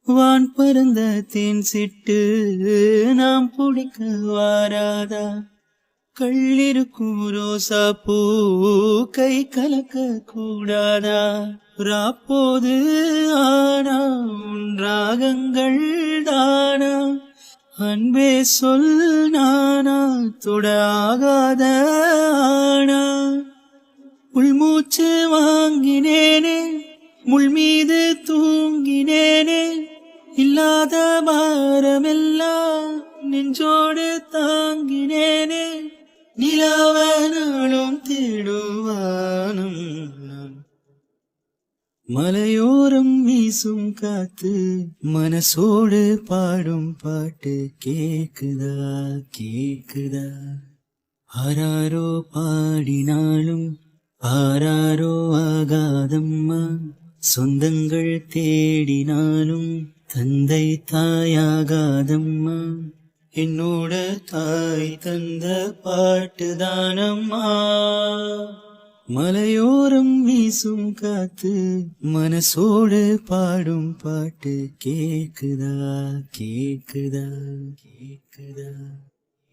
வான் பறந்த தேன் சிட்டு நாம் பிடிக்க வாராதா? கள்ளிருக்கும் ரோசா பூ கை கலக்க கூடாதா? ராப்போது ஆனா உன் ராகங்கள் தானா? அன்பே சொல் நானா தொட ஆகாத ஆனா? உள்மூச்சு வாங்கினேனே முள் மீது தூங்கினேனே, இல்லாத பாரமெல்லாம் நெஞ்சோடு தாங்கினேனே. நிலாவனாலும் தேடுவானும் நான். மலையோரம் வீசும் காத்து மனசோடு பாடும் பாட்டு கேக்குதா கேக்குதா? ஆராரோ பாடினாலும் ஆராரோ ஆகாதம்மா. சொந்தங்கள் தேடினாலும் தந்தை தாயாகாதம்மா. என்னோட தாய் தந்த பாட்டுதானம்மா. மலையோரம் வீசும் காத்து மனசோடு பாடும் பாட்டு கேக்குதா கேக்குதா கேக்குதா?